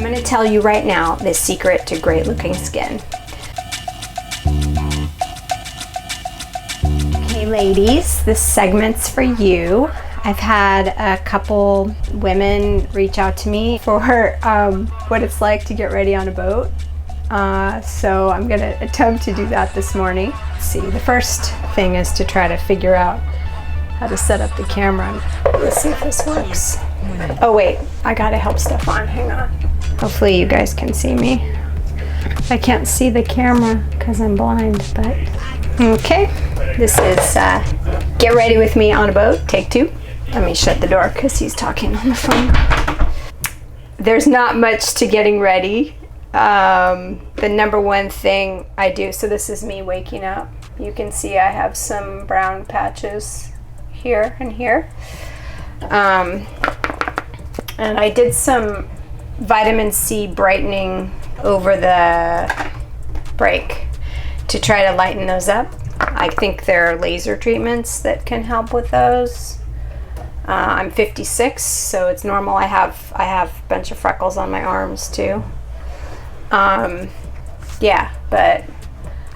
I'm going to tell you right now the secret to great looking skin. Okay ladies, this segment's for you. I've had a couple women reach out to me for what it's like to get ready on a boat. So I'm going to attempt to do that this morning. Let's see, the first thing is to try to figure out how to set up the camera. Let's see if this works. Oh wait, I gotta help Stefan, hang on. Hopefully you guys can see me. I can't see the camera because I'm blind, but okay. This is Get Ready With Me on a Boat, take 2. Let me shut the door because he's talking on the phone. There's not much to getting ready. The number one thing I do, so this is me waking up. You can see I have some brown patches here and here. And I did some vitamin C brightening over the break to try to lighten those up. I think there are laser treatments that can help with those. I'm 56, so it's normal. I have a bunch of freckles on my arms too. Yeah, but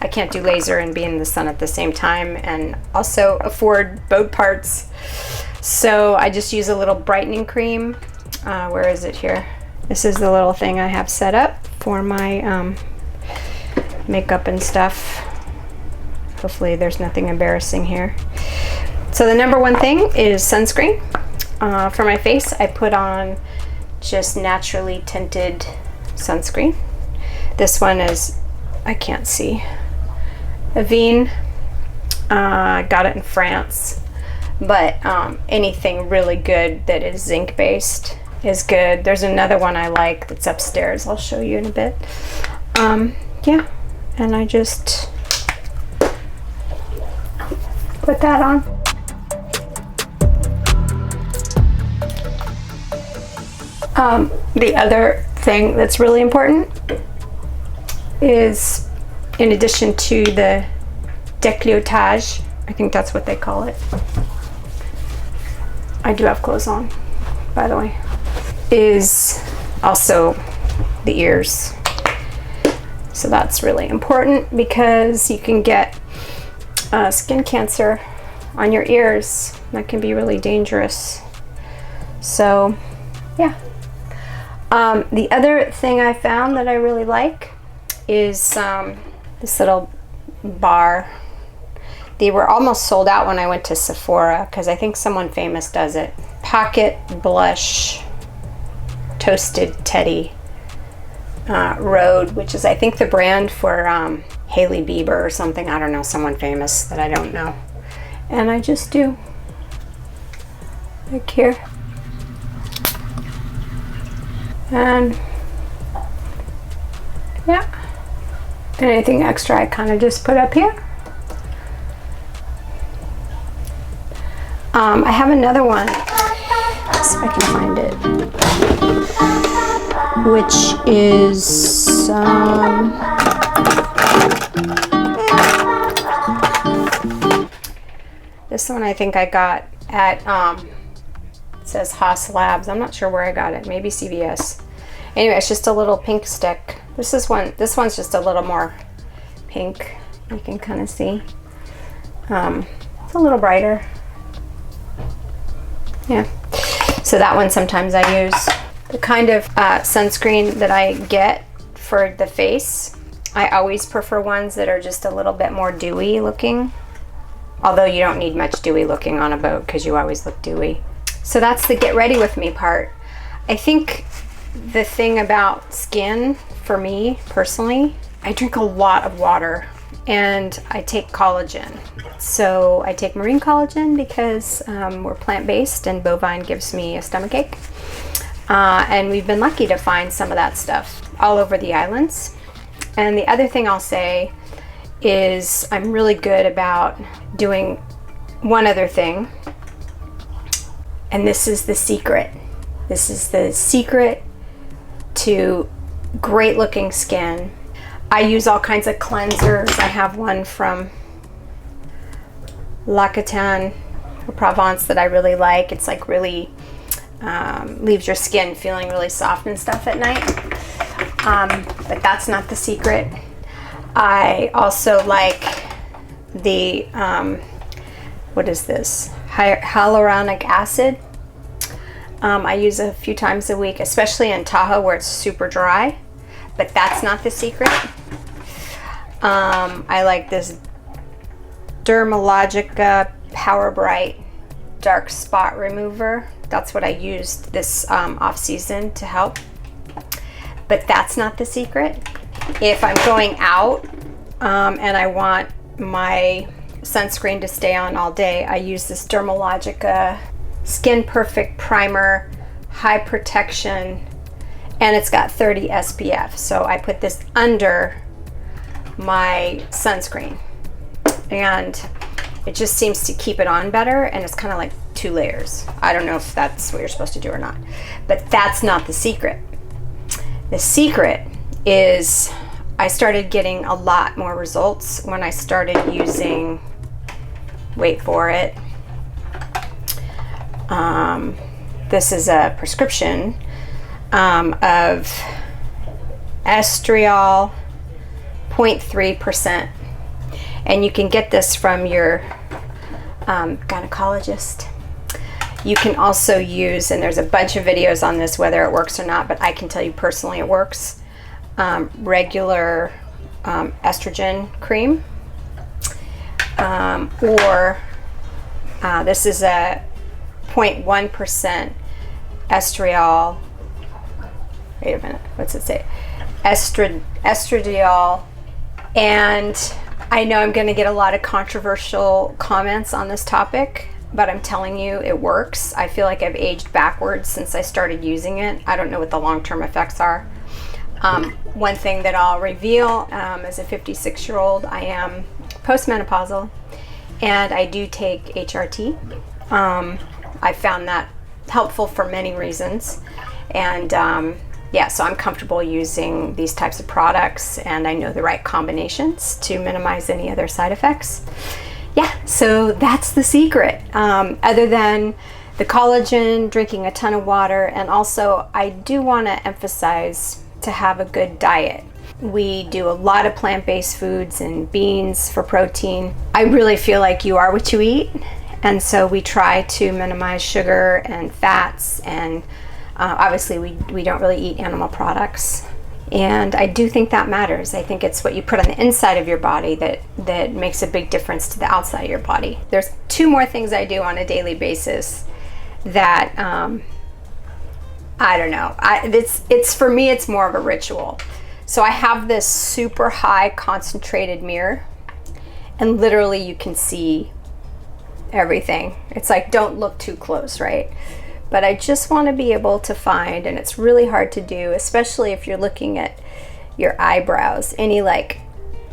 I can't do laser and be in the sun at the same time and also afford boat parts. So I just use a little brightening cream. Where is it here? This is the little thing I have set up for my makeup and stuff. Hopefully there's nothing embarrassing here. So the number one thing is sunscreen. For my face, I put on just naturally tinted sunscreen. This one is, I can't see, Avène. I got it in France, but anything really good that is zinc based is good. There's another one I like that's upstairs. I'll show you in a bit. Yeah, and I just put that on. The other thing that's really important is, in addition to the décolletage, I think that's what they call it. I do have clothes on, by the way. Is also the ears. So that's really important because you can get skin cancer on your ears. That can be really dangerous. So, yeah. The other thing I found that I really like is this little bar. They were almost sold out when I went to Sephora because I think someone famous does it. Pocket Blush Toasted Teddy Rhode, which is I think the brand for Hailey Bieber or something. I don't know, someone famous that I don't know. And I just do like here. And yeah, and anything extra I kind of just put up here. I have another one. Let's see if I can find it. Which is this one I think I got at it says Haus Labs. I'm not sure where I got it. Maybe CVS. Anyway, it's just a little pink stick. This one's just a little more pink. You can kind of see. It's a little brighter. Yeah. So that one sometimes I use. The kind of sunscreen that I get for the face, I always prefer ones that are just a little bit more dewy looking. Although you don't need much dewy looking on a boat because you always look dewy. So that's the get ready with me part. I think the thing about skin, for me personally, I drink a lot of water and I take collagen. So I take marine collagen because we're plant-based and bovine gives me a stomachache. And we've been lucky to find some of that stuff all over the islands. And the other thing I'll say is I'm really good about doing one other thing. And this is the secret. This is the secret to great looking skin. I use all kinds of cleansers. I have one from L'Occitane or Provence that I really like. It's like really leaves your skin feeling really soft and stuff at night. But that's not the secret. I also like the, what is this? Hyaluronic acid. I use a few times a week, especially in Tahoe where it's super dry, but that's not the secret. I like this Dermalogica Powerbright dark spot remover. That's what I used this off season to help, but that's not the secret. If I'm going out and I want my sunscreen to stay on all day, I use this Dermalogica Skinperfect Primer, high protection, and it's got 30 SPF. So I put this under my sunscreen and it just seems to keep it on better, and it's kind of like 2 layers. I don't know if that's what you're supposed to do or not, but that's not the secret. The secret is I started getting a lot more results when I started using, wait for it, this is a prescription of Estriol 0.3%, and you can get this from your gynecologist. You can also use, and there's a bunch of videos on this whether it works or not, but I can tell you personally it works, regular estrogen cream, or this is a 0.1% estriol, wait a minute, what's it say? Estradiol. And I know I'm going to get a lot of controversial comments on this topic, but I'm telling you it works. I feel like I've aged backwards since I started using it. I don't know what the long-term effects are. One thing that I'll reveal, as a 56-year-old, I am postmenopausal, and I do take HRT. I found that helpful for many reasons, and yeah, so I'm comfortable using these types of products, and I know the right combinations to minimize any other side effects. Yeah, so that's the secret. Other than the collagen, drinking a ton of water, and also I do want to emphasize to have a good diet. We do a lot of plant-based foods and beans for protein. I really feel like you are what you eat, and so we try to minimize sugar and fats, and obviously we don't really eat animal products. And I do think that matters. I think it's what you put on the inside of your body that makes a big difference to the outside of your body. There's 2 more things I do on a daily basis that I don't know. It's for me, it's more of a ritual. So I have this super high concentrated mirror, and literally you can see everything. It's like, don't look too close, right? But I just want to be able to find, and it's really hard to do, especially if you're looking at your eyebrows, any like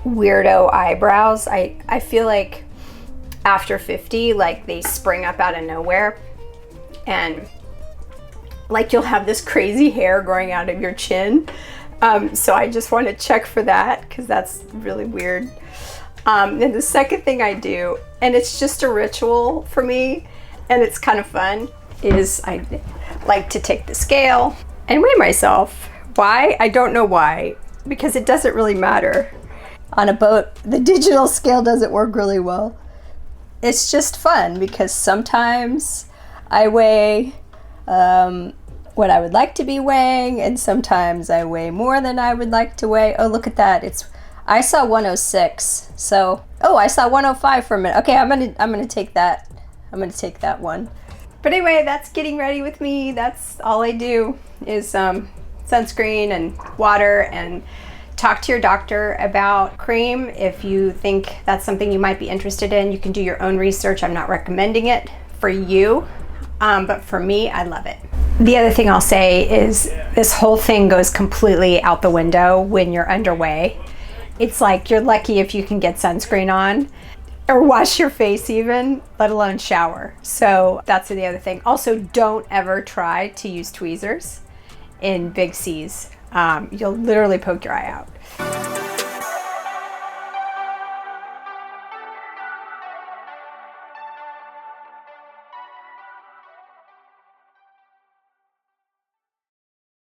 weirdo eyebrows. I feel like after 50, like they spring up out of nowhere, and like you'll have this crazy hair growing out of your chin. So I just want to check for that, because that's really weird. And the second thing I do, and it's just a ritual for me, and it's kind of fun, is I like to take the scale and weigh myself. Why? I don't know why, because it doesn't really matter. On a boat, the digital scale doesn't work really well. It's just fun, because sometimes I weigh what I would like to be weighing, and sometimes I weigh more than I would like to weigh. Oh, look at that. I saw 106. So, oh, I saw 105 for a minute. Okay, I'm gonna take that. I'm gonna take that one. But anyway, that's getting ready with me. That's all I do is sunscreen and water, and talk to your doctor about cream. If you think that's something you might be interested in, you can do your own research. I'm not recommending it for you, but for me, I love it. The other thing I'll say is this whole thing goes completely out the window when you're underway. It's like you're lucky if you can get sunscreen on or wash your face even, let alone shower. So that's the other thing. Also, don't ever try to use tweezers in big seas. You'll literally poke your eye out.